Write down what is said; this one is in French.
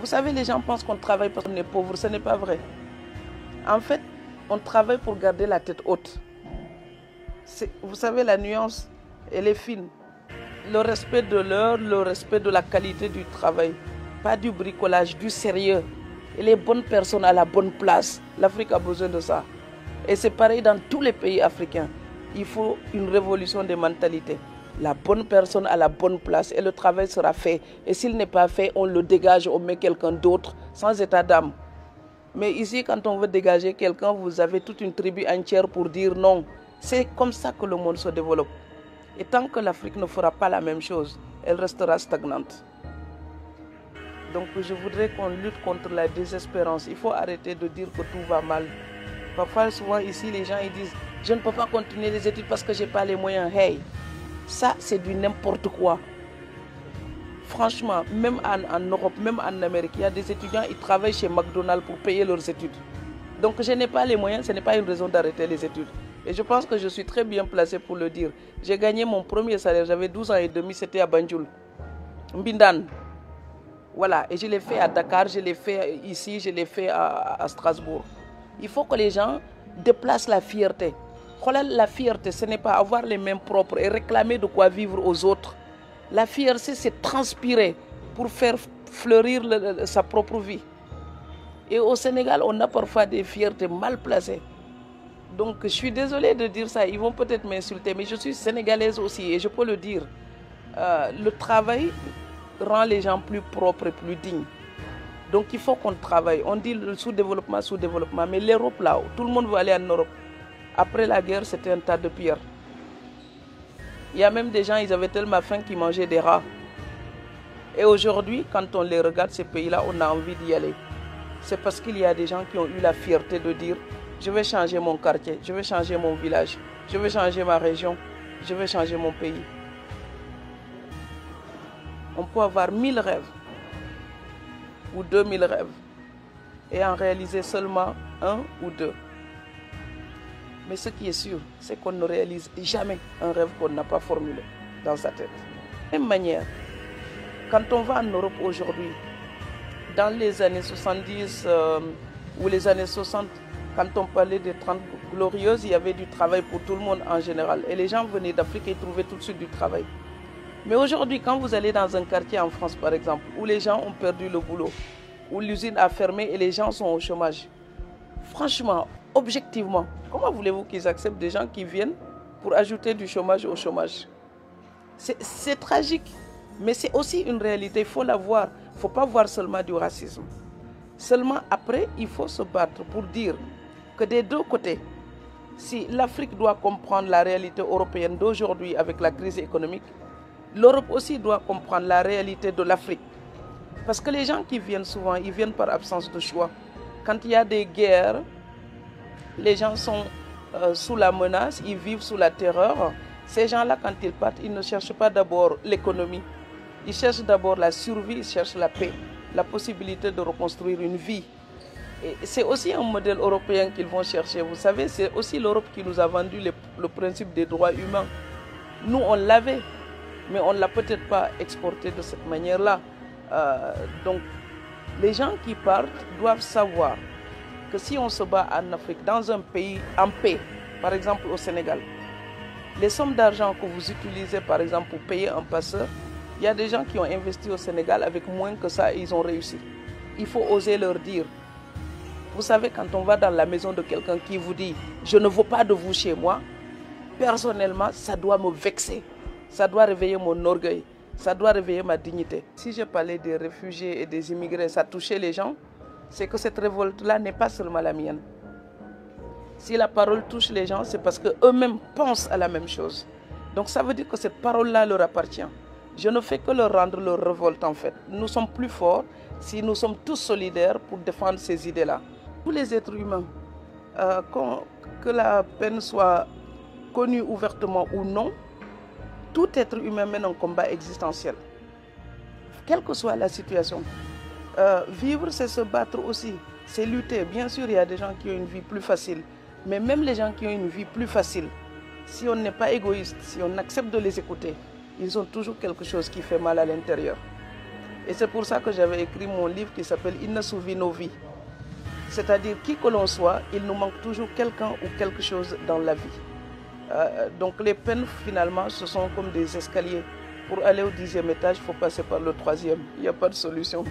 Vous savez, les gens pensent qu'on travaille parce qu'on est pauvre. Ce n'est pas vrai. En fait, on travaille pour garder la tête haute. Vous savez, la nuance, elle est fine. Le respect de l'heure, le respect de la qualité du travail. Pas du bricolage, du sérieux. Et les bonnes personnes à la bonne place. L'Afrique a besoin de ça. Et c'est pareil dans tous les pays africains. Il faut une révolution des mentalités. La bonne personne à la bonne place et le travail sera fait. Et s'il n'est pas fait, on le dégage, on met quelqu'un d'autre sans état d'âme. Mais ici, quand on veut dégager quelqu'un, vous avez toute une tribu entière pour dire non. C'est comme ça que le monde se développe. Et tant que l'Afrique ne fera pas la même chose, elle restera stagnante. Donc je voudrais qu'on lutte contre la désespérance. Il faut arrêter de dire que tout va mal. Parfois, souvent ici, les gens ils disent « Je ne peux pas continuer les études parce que je n'ai pas les moyens. » Hey, ça c'est du n'importe quoi. Franchement, même en Europe, même en Amérique, il y a des étudiants qui travaillent chez McDonald's pour payer leurs études. Donc je n'ai pas les moyens, ce n'est pas une raison d'arrêter les études. Et je pense que je suis très bien placé pour le dire. J'ai gagné mon premier salaire, j'avais 12 ans et demi, c'était à Banjul, Mbindan. Voilà, et je l'ai fait à Dakar, je l'ai fait ici, je l'ai fait à Strasbourg. Il faut que les gens déplacent la fierté. La fierté, ce n'est pas avoir les mains propres et réclamer de quoi vivre aux autres. La fierté, c'est transpirer pour faire fleurir sa propre vie. Et au Sénégal, on a parfois des fiertés mal placées. Donc, je suis désolée de dire ça. Ils vont peut-être m'insulter, mais je suis sénégalaise aussi et je peux le dire. Le travail rend les gens plus propres et plus dignes. Donc, il faut qu'on travaille. On dit le sous-développement, mais l'Europe, là, tout le monde veut aller en Europe. Après la guerre, c'était un tas de pierres. Il y a même des gens, ils avaient tellement faim qu'ils mangeaient des rats. Et aujourd'hui, quand on les regarde, ces pays-là, on a envie d'y aller. C'est parce qu'il y a des gens qui ont eu la fierté de dire « Je vais changer mon quartier, je vais changer mon village, je vais changer ma région, je vais changer mon pays. » On peut avoir 1000 rêves ou 2000 rêves et en réaliser seulement un ou deux. Mais ce qui est sûr, c'est qu'on ne réalise jamais un rêve qu'on n'a pas formulé dans sa tête. De la même manière, quand on va en Europe aujourd'hui, dans les années 70 ou les années 60, quand on parlait des 30 glorieuses, il y avait du travail pour tout le monde en général. Et les gens venaient d'Afrique et trouvaient tout de suite du travail. Mais aujourd'hui, quand vous allez dans un quartier en France, par exemple, où les gens ont perdu le boulot, où l'usine a fermé et les gens sont au chômage, franchement, objectivement, comment voulez-vous qu'ils acceptent des gens qui viennent pour ajouter du chômage au chômage? C'est tragique, mais c'est aussi une réalité, il faut la voir. Il ne faut pas voir seulement du racisme. Seulement après, il faut se battre pour dire que des deux côtés, si l'Afrique doit comprendre la réalité européenne d'aujourd'hui avec la crise économique, l'Europe aussi doit comprendre la réalité de l'Afrique. Parce que les gens qui viennent souvent, ils viennent par absence de choix. Quand il y a des guerres, les gens sont sous la menace, ils vivent sous la terreur. Ces gens-là, quand ils partent, ils ne cherchent pas d'abord l'économie. Ils cherchent d'abord la survie, ils cherchent la paix, la possibilité de reconstruire une vie. Et c'est aussi un modèle européen qu'ils vont chercher. Vous savez, c'est aussi l'Europe qui nous a vendu le principe des droits humains. Nous, on l'avait, mais on ne l'a peut-être pas exporté de cette manière-là. Donc, les gens qui partent doivent savoir que si on se bat en Afrique, dans un pays en paix, par exemple au Sénégal, les sommes d'argent que vous utilisez, par exemple, pour payer un passeur, il y a des gens qui ont investi au Sénégal avec moins que ça et ils ont réussi. Il faut oser leur dire. Vous savez, quand on va dans la maison de quelqu'un qui vous dit « Je ne veux pas de vous chez moi », personnellement, ça doit me vexer. Ça doit réveiller mon orgueil. Ça doit réveiller ma dignité. Si je parlais des réfugiés et des immigrés, ça touchait les gens, c'est que cette révolte-là n'est pas seulement la mienne. Si la parole touche les gens, c'est parce qu'eux-mêmes pensent à la même chose. Donc ça veut dire que cette parole-là leur appartient. Je ne fais que leur rendre leur révolte en fait. Nous sommes plus forts si nous sommes tous solidaires pour défendre ces idées-là. Tous les êtres humains, que la peine soit connue ouvertement ou non, tout être humain mène un combat existentiel. Quelle que soit la situation. Vivre, c'est se battre aussi. C'est lutter. Bien sûr, il y a des gens qui ont une vie plus facile. Mais même les gens qui ont une vie plus facile, si on n'est pas égoïste, si on accepte de les écouter, ils ont toujours quelque chose qui fait mal à l'intérieur. Et c'est pour ça que j'avais écrit mon livre qui s'appelle « Inna Souvi nos vies ». C'est-à-dire, qui que l'on soit, il nous manque toujours quelqu'un ou quelque chose dans la vie. Donc les peines, finalement, ce sont comme des escaliers. Pour aller au 10e étage, il faut passer par le 3e. Il n'y a pas de solution.